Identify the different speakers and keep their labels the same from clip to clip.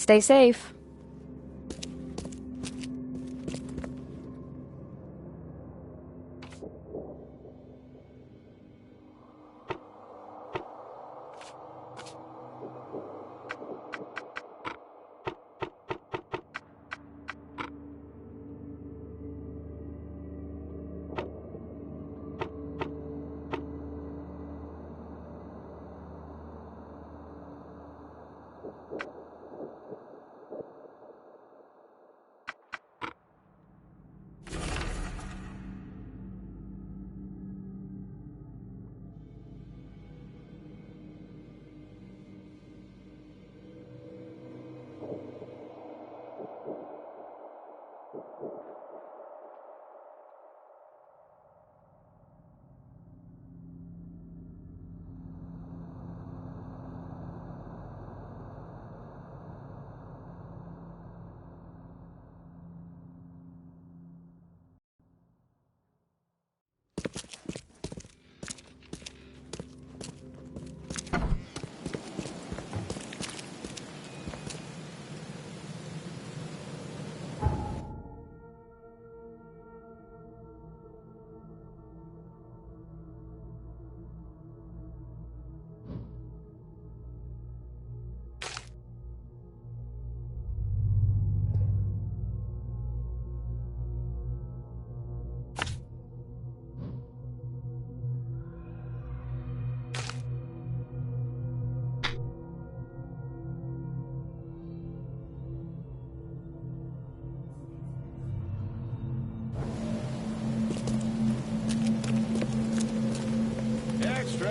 Speaker 1: Stay safe.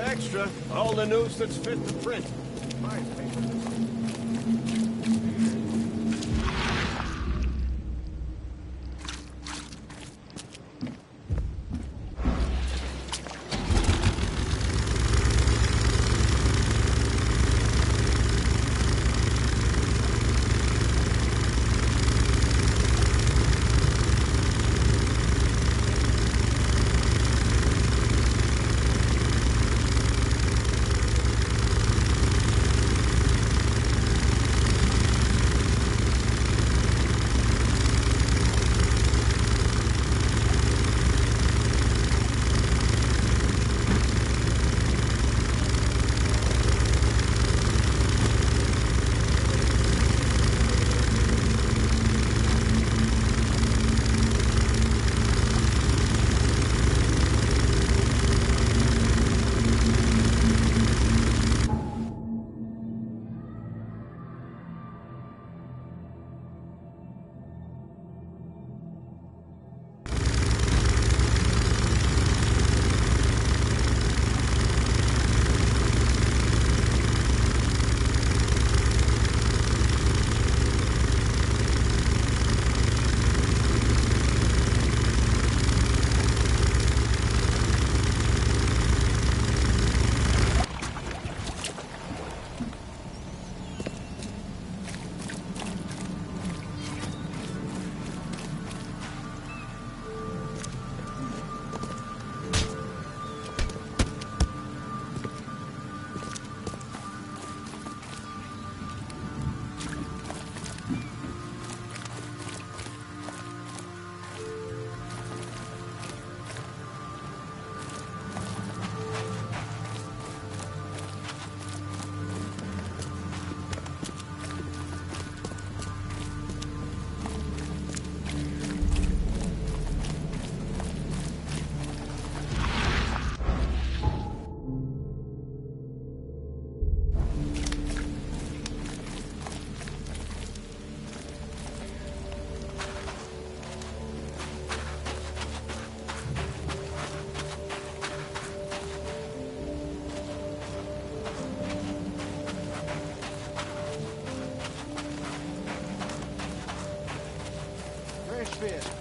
Speaker 2: Extra. All the news that's fit to print.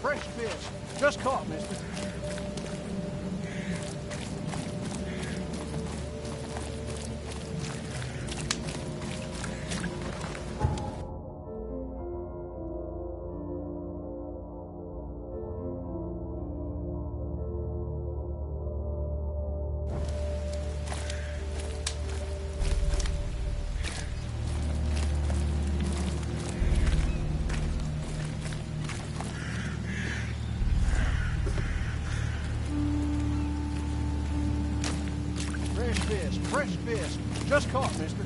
Speaker 3: Fresh fish. Just caught, mister. Fresh fish. Just caught, mister.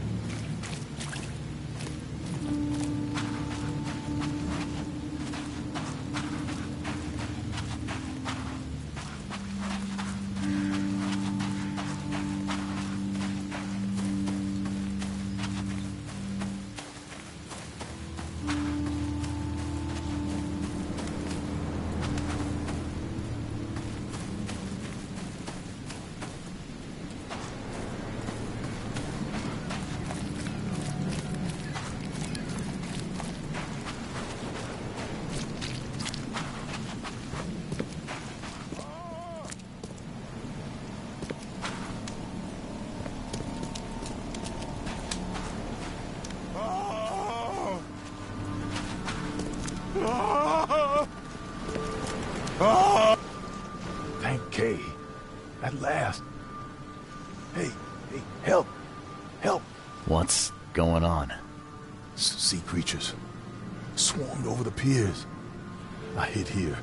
Speaker 1: Thank Kay. At last. Hey, help! Help!
Speaker 4: What's going on?
Speaker 1: Sea creatures. Swarmed over the piers. I hid here,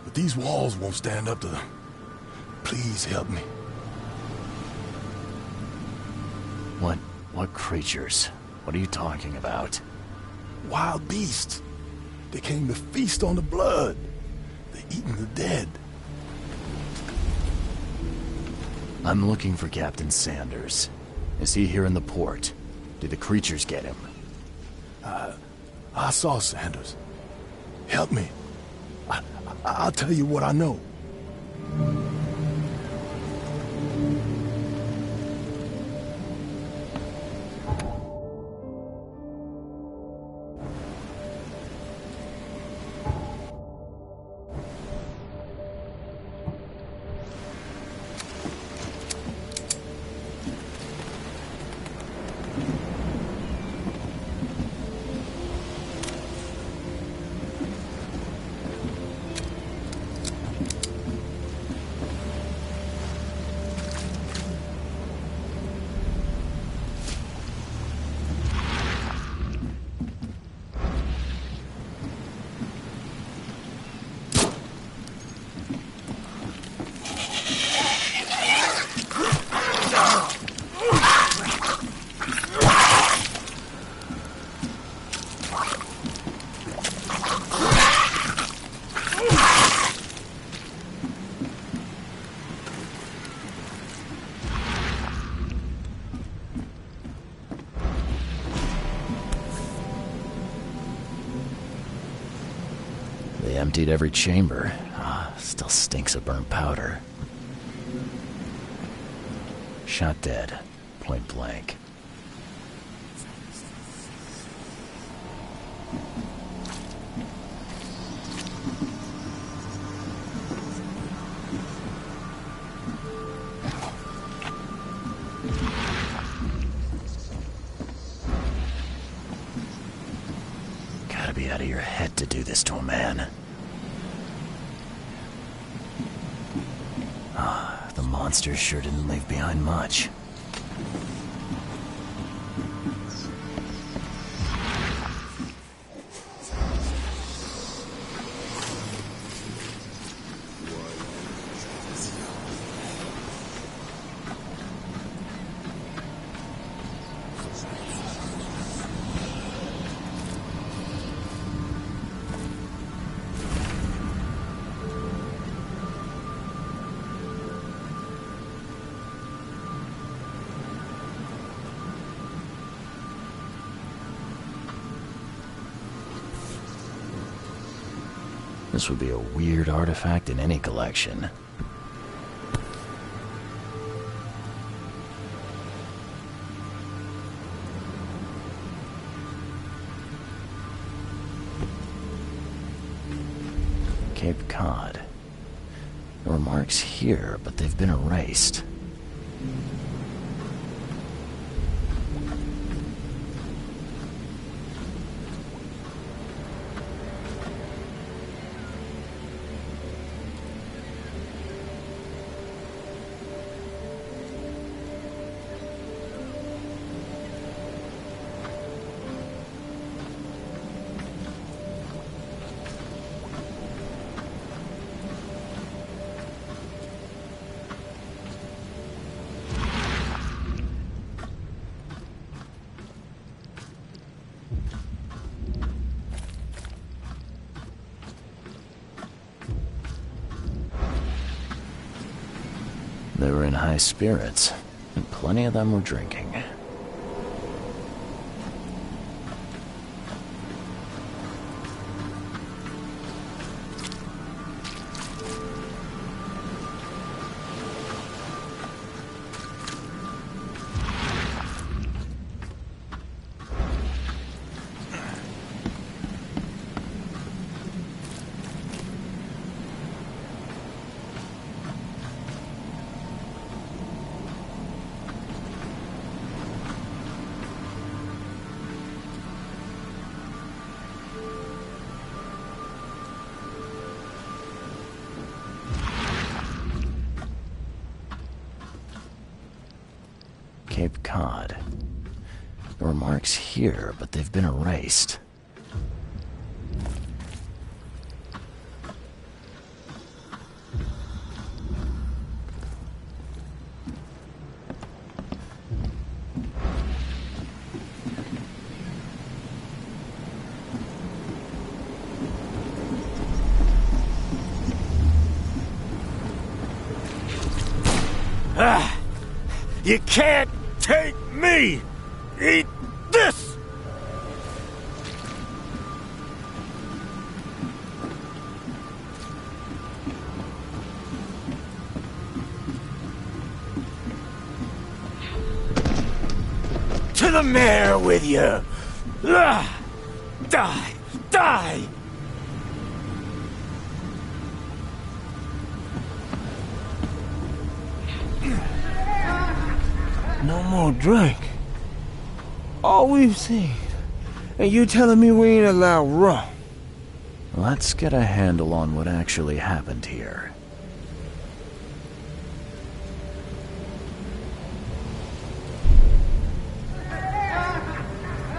Speaker 1: but these walls won't stand up to them. Please help me.
Speaker 4: What creatures? What are you talking about?
Speaker 1: Wild beasts. They came to feast on the blood. They're eating the dead.
Speaker 4: I'm looking for Captain Sanders. Is he here in the port? Did the creatures get him?
Speaker 1: I saw Sanders. Help me. I'll tell you what I know.
Speaker 4: They emptied every chamber. Still stinks of burnt powder. Shot dead. Point blank. Gotta be out of your head to do this to a man. The monster sure didn't leave behind much. This would be a weird artifact in any collection. Cape Cod. There were marks here, but they've been erased. They were in high spirits, and plenty of them were drinking. Cape Cod. There were marks here, but they've been erased.
Speaker 2: You can't take me! Eat this! To the mayor with you! Die! Die!
Speaker 3: No more drink. All we've seen. And you telling me we ain't allowed rum?
Speaker 4: Let's get a handle on what actually happened here.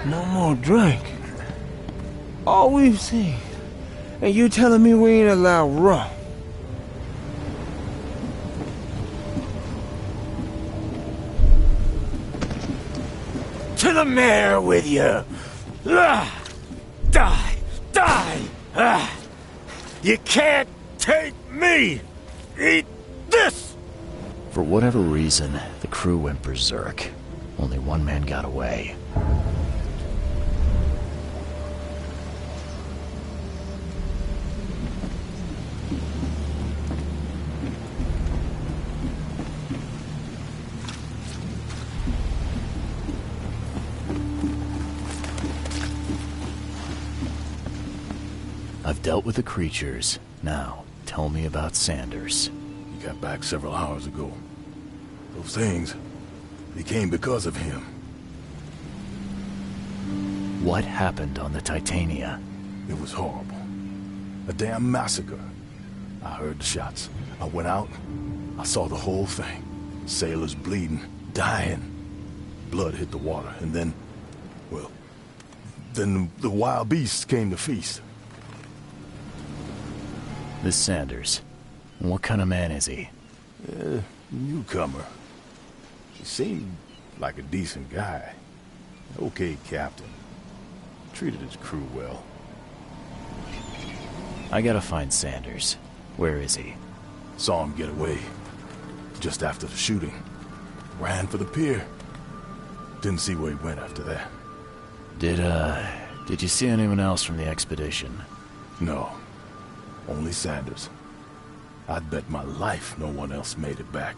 Speaker 3: No more drink. All we've seen. And you telling me we ain't allowed rum?
Speaker 2: To the mayor with you! Die! Die! You can't take me! Eat this!
Speaker 4: For whatever reason, the crew went berserk. Only one man got away. I've dealt with the creatures. Now, tell me about Sanders.
Speaker 1: He got back several hours ago. Those things, they came because of him.
Speaker 4: What happened on the Titania?
Speaker 1: It was horrible. A damn massacre. I heard the shots. I went out. I saw the whole thing. Sailors bleeding, dying. Blood hit the water, and then, well, then the wild beasts came to feast.
Speaker 4: This Sanders. What kind of man is he?
Speaker 1: Newcomer. He seemed like a decent guy. Okay captain. Treated his crew well.
Speaker 4: I gotta find Sanders. Where is he?
Speaker 1: Saw him get away. Just after the shooting. Ran for the pier. Didn't see where he went after that.
Speaker 4: Did you see anyone else from the expedition?
Speaker 1: No. Only Sanders. I'd bet my life no one else made it back.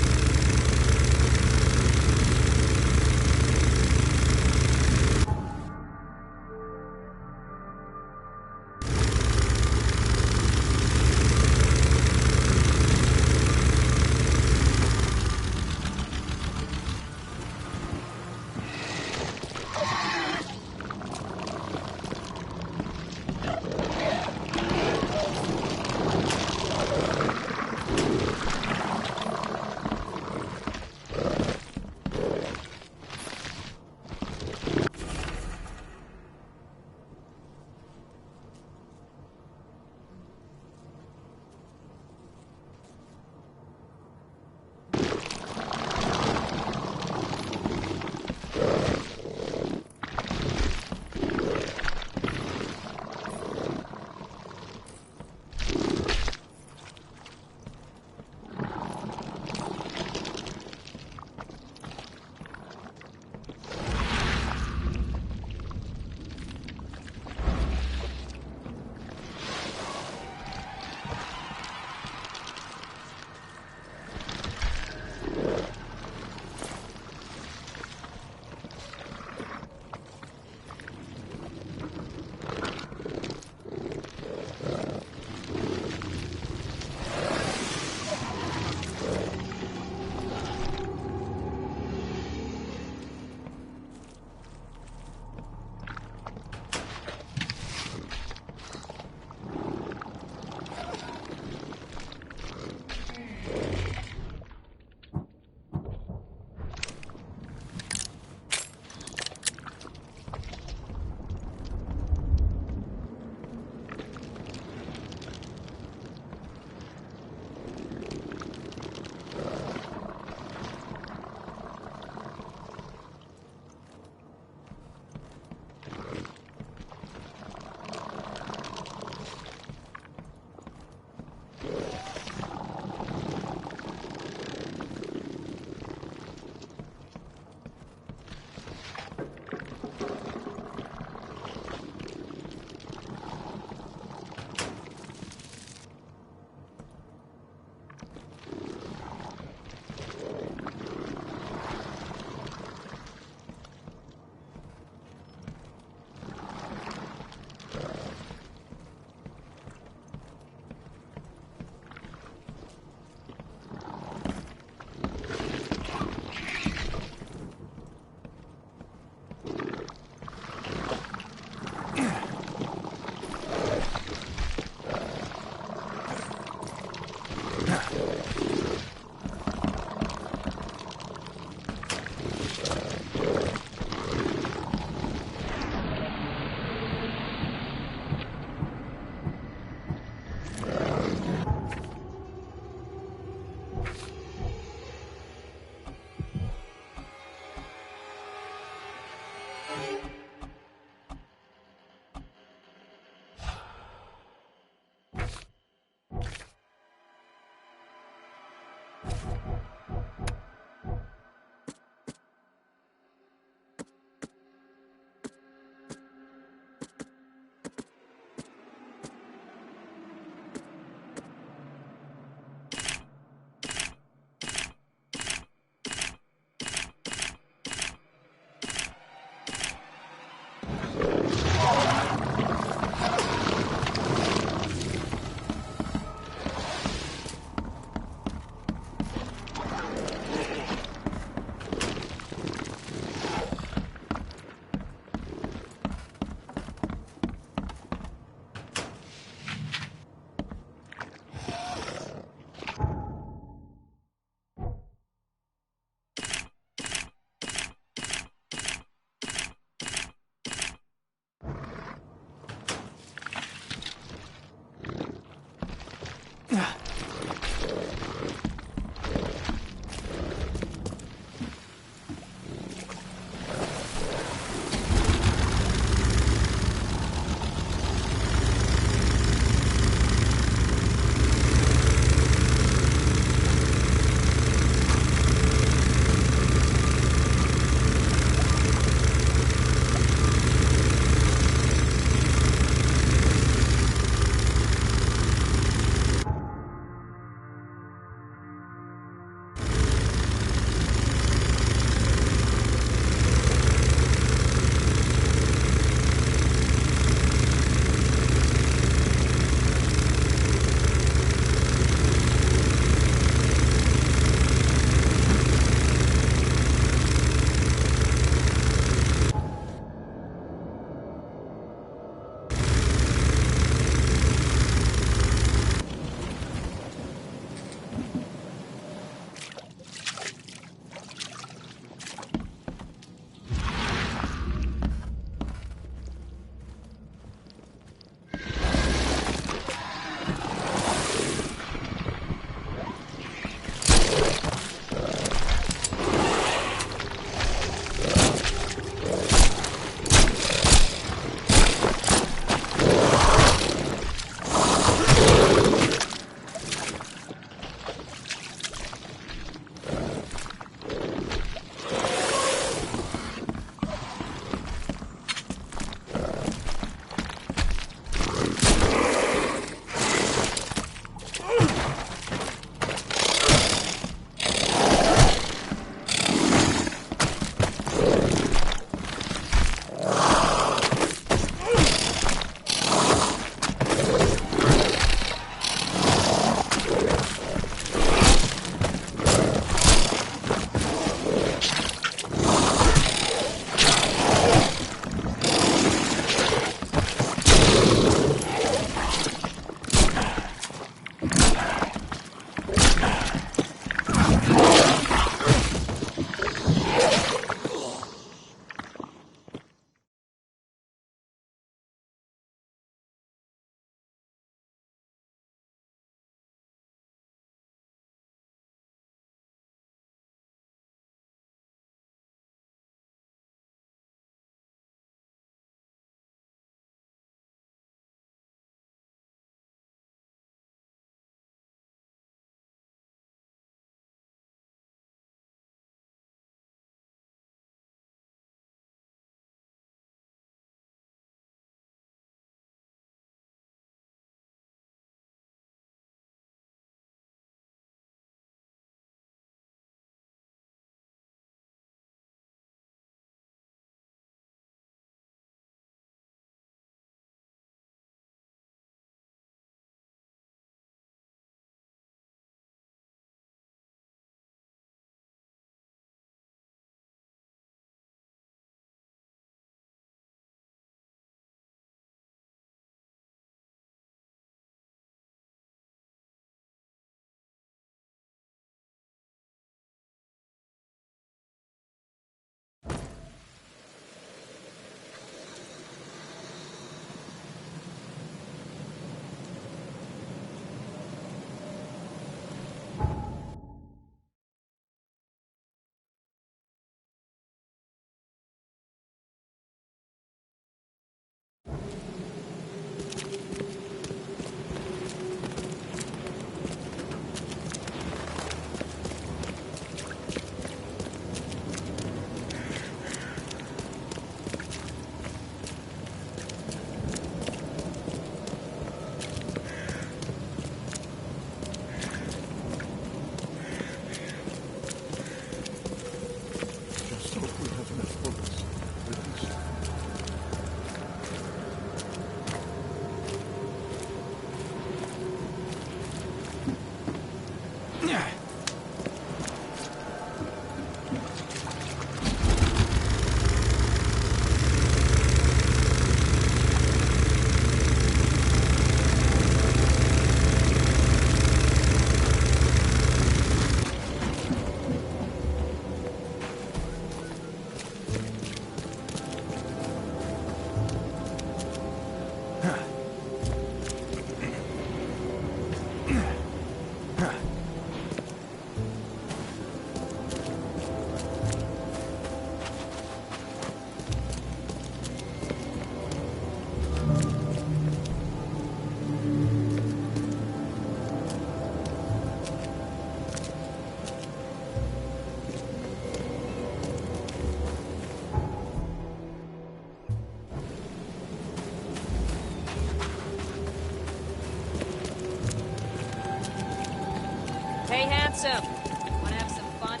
Speaker 5: So, wanna have some fun?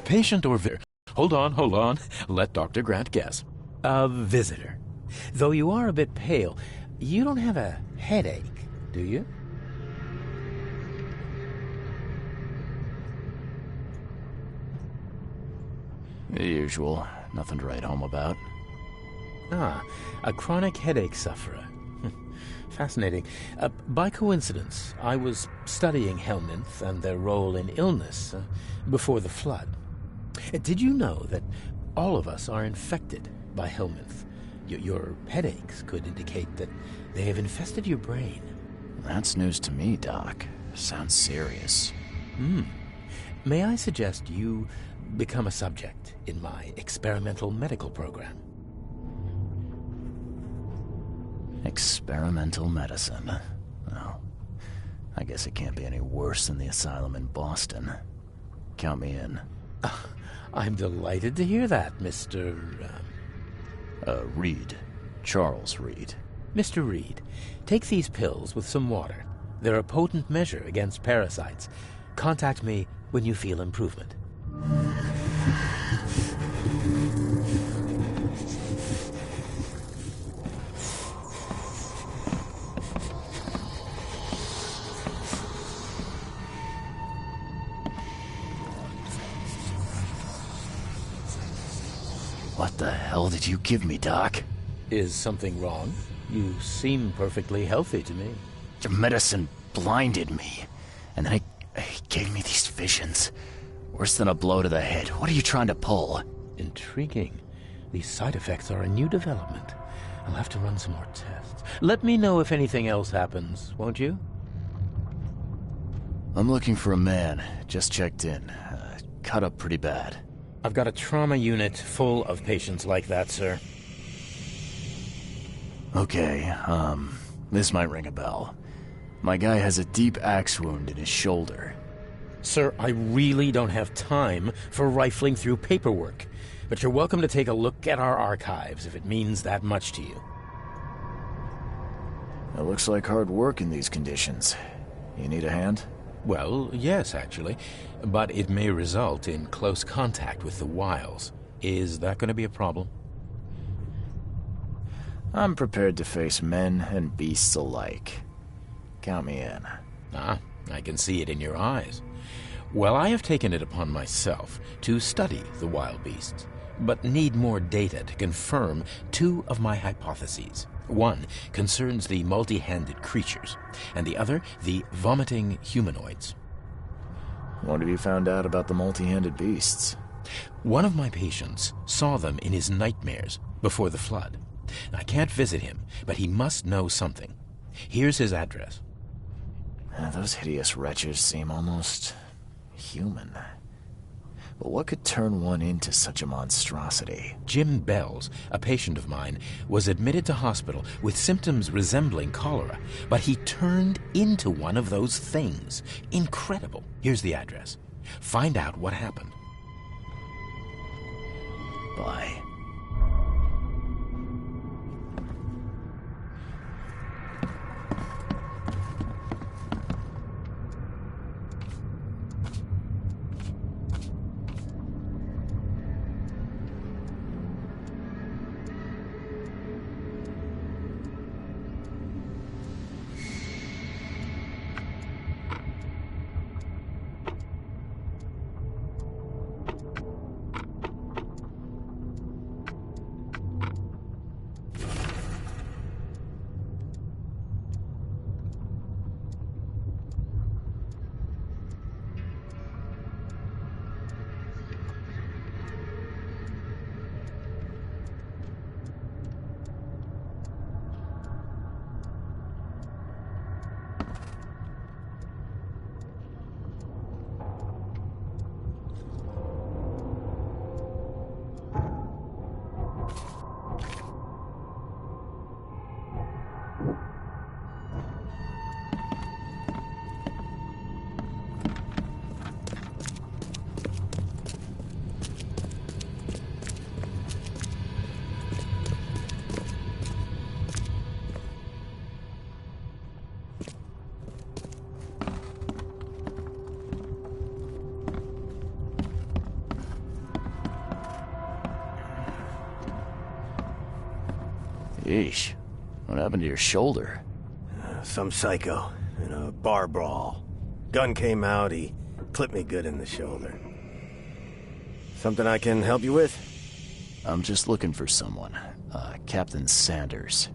Speaker 2: Patient or visitor? Hold on. Let Dr. Grant guess. A visitor. Though you are a bit pale, you don't have a headache, do you?
Speaker 4: The usual. Nothing to write home about.
Speaker 2: Ah, a chronic headache sufferer. Fascinating. By coincidence, I was studying helminths and their role in illness before the flood. Did you know that all of us are infected by helminth? Your headaches could indicate that they have infested your brain.
Speaker 4: That's news to me, Doc. Sounds serious.
Speaker 2: May I suggest you become a subject in my experimental medical program?
Speaker 4: Experimental medicine. Well, I guess it can't be any worse than the asylum in Boston. Count me in.
Speaker 2: I'm delighted to hear that, Mr.
Speaker 4: Reed. Charles Reed.
Speaker 2: Mr. Reed, take these pills with some water. They're a potent measure against parasites. Contact me when you feel improvement.
Speaker 4: What the hell did you give me, Doc?
Speaker 2: Is something wrong? You seem perfectly healthy to me.
Speaker 4: Your medicine blinded me. And then it gave me these visions. Worse than a blow to the head. What are you trying to pull?
Speaker 2: Intriguing. These side effects are a new development. I'll have to run some more tests. Let me know if anything else happens, won't you?
Speaker 4: I'm looking for a man. Just checked in. Cut up pretty bad.
Speaker 2: I've got a trauma unit full of patients like that, sir.
Speaker 4: Okay, this might ring a bell. My guy has a deep axe wound in his shoulder.
Speaker 2: Sir, I really don't have time for rifling through paperwork, but you're welcome to take a look at our archives if it means that much to you.
Speaker 4: It looks like hard work in these conditions. You need a hand?
Speaker 2: Well, yes, actually, but it may result in close contact with the wiles. Is that going to be a problem?
Speaker 4: I'm prepared to face men and beasts alike. Count me in.
Speaker 2: Ah, I can see it in your eyes. Well, I have taken it upon myself to study the wild beasts, but need more data to confirm two of my hypotheses. One concerns the multi-handed creatures, and the other the vomiting humanoids.
Speaker 4: What have you found out about the multi-handed beasts?
Speaker 2: One of my patients saw them in his nightmares before the flood. I can't visit him, but he must know something. Here's his address.
Speaker 4: Those hideous wretches seem almost human. But what could turn one into such a monstrosity?
Speaker 2: Jim Bells, a patient of mine, was admitted to hospital with symptoms resembling cholera, but he turned into one of those things. Incredible. Here's the address. Find out what happened.
Speaker 4: Bye. Sheesh. What happened to your shoulder?
Speaker 6: Some psycho in a bar brawl. Gun came out, he clipped me good in the shoulder. Something I can help you with?
Speaker 4: I'm just looking for someone. Captain Sanders.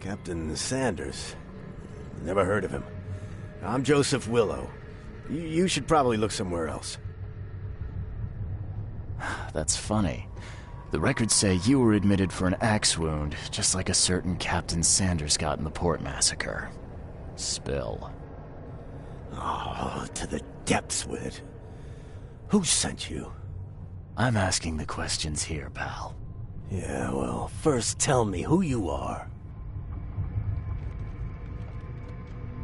Speaker 6: Captain Sanders? Never heard of him. I'm Joseph Willow. You should probably look somewhere else.
Speaker 4: That's funny. The records say you were admitted for an axe wound, just like a certain Captain Sanders got in the port massacre. Spill.
Speaker 6: Oh, to the depths with it. Who sent you?
Speaker 4: I'm asking the questions here, pal.
Speaker 6: Yeah, well, first tell me who you are.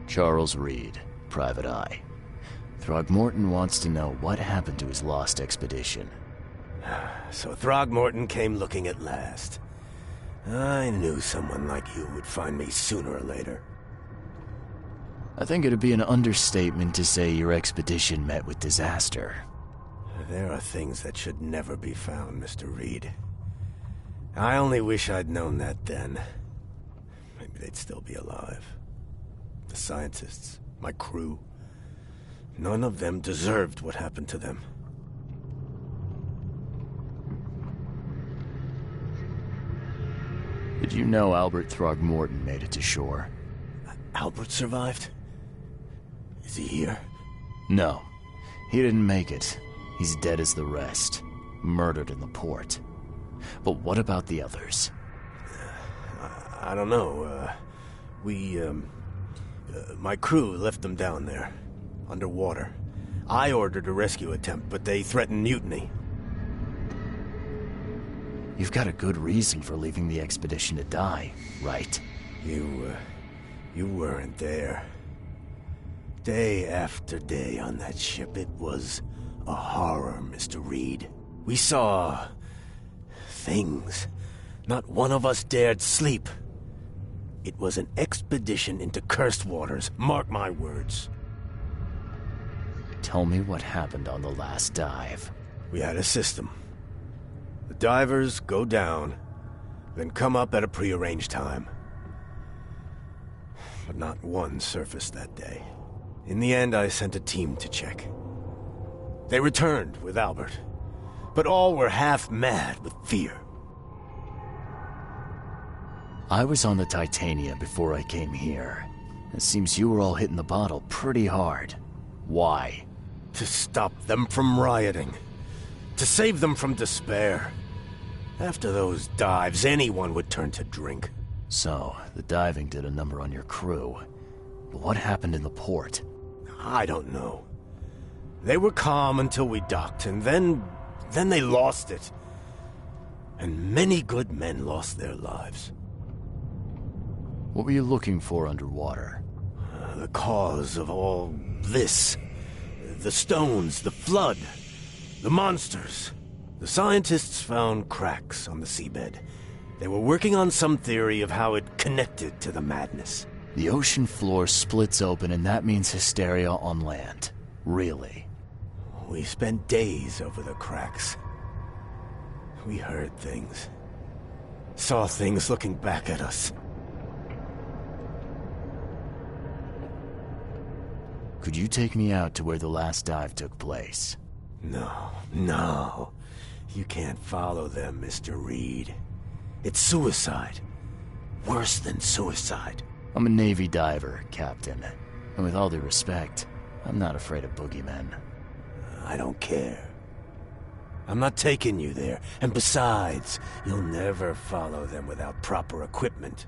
Speaker 4: Charles Reed, Private Eye. Throgmorton wants to know what happened to his lost expedition.
Speaker 6: So Throgmorton came looking at last. I knew someone like you would find me sooner or later.
Speaker 4: I think it'd be an understatement to say your expedition met with disaster.
Speaker 6: There are things that should never be found, Mr. Reed. I only wish I'd known that then. Maybe they'd still be alive. The scientists, my crew. None of them deserved what happened to them.
Speaker 4: Did you know Albert Throgmorton made it to shore?
Speaker 6: Albert survived? Is he here?
Speaker 4: No. He didn't make it. He's dead as the rest. Murdered in the port. But what about the others?
Speaker 6: I don't know. My crew left them down there, underwater. I ordered a rescue attempt, but they threatened mutiny.
Speaker 4: You've got a good reason for leaving the expedition to die, right?
Speaker 6: You weren't there. Day after day on that ship, it was a horror, Mr. Reed. We saw things. Not one of us dared sleep. It was an expedition into cursed waters, mark my words.
Speaker 4: Tell me what happened on the last dive.
Speaker 6: We had a system. The divers go down, then come up at a prearranged time. But not one surfaced that day. In the end, I sent a team to check. They returned with Albert, but all were half mad with fear.
Speaker 4: I was on the Titania before I came here. It seems you were all hitting the bottle pretty hard. Why?
Speaker 6: To stop them from rioting. To save them from despair. After those dives, anyone would turn to drink.
Speaker 4: So, the diving did a number on your crew. But what happened in the port?
Speaker 6: I don't know. They were calm until we docked, and then they lost it. And many good men lost their lives.
Speaker 4: What were you looking for underwater?
Speaker 6: The cause of all this. The stones, the flood, the monsters. The scientists found cracks on the seabed. They were working on some theory of how it connected to the madness.
Speaker 4: The ocean floor splits open and that means hysteria on land. Really?
Speaker 6: We spent days over the cracks. We heard things. Saw things looking back at us.
Speaker 4: Could you take me out to where the last dive took place?
Speaker 6: No. You can't follow them, Mr. Reed. It's suicide. Worse than suicide.
Speaker 4: I'm a Navy diver, Captain. And with all due respect, I'm not afraid of boogeymen.
Speaker 6: I don't care. I'm not taking you there. And besides, you'll never follow them without proper equipment.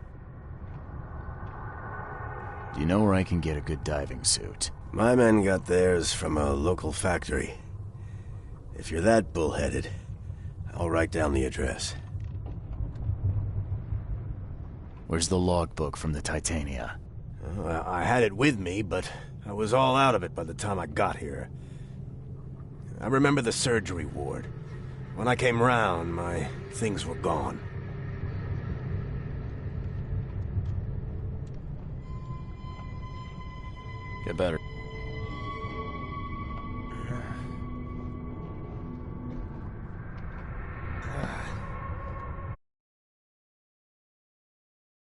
Speaker 4: Do you know where I can get a good diving suit?
Speaker 6: My men got theirs from a local factory. If you're that bullheaded, I'll write down the address.
Speaker 4: Where's the logbook from the Titania?
Speaker 6: I had it with me, but I was all out of it by the time I got here. I remember the surgery ward. When I came round, my things were gone.
Speaker 4: Get better.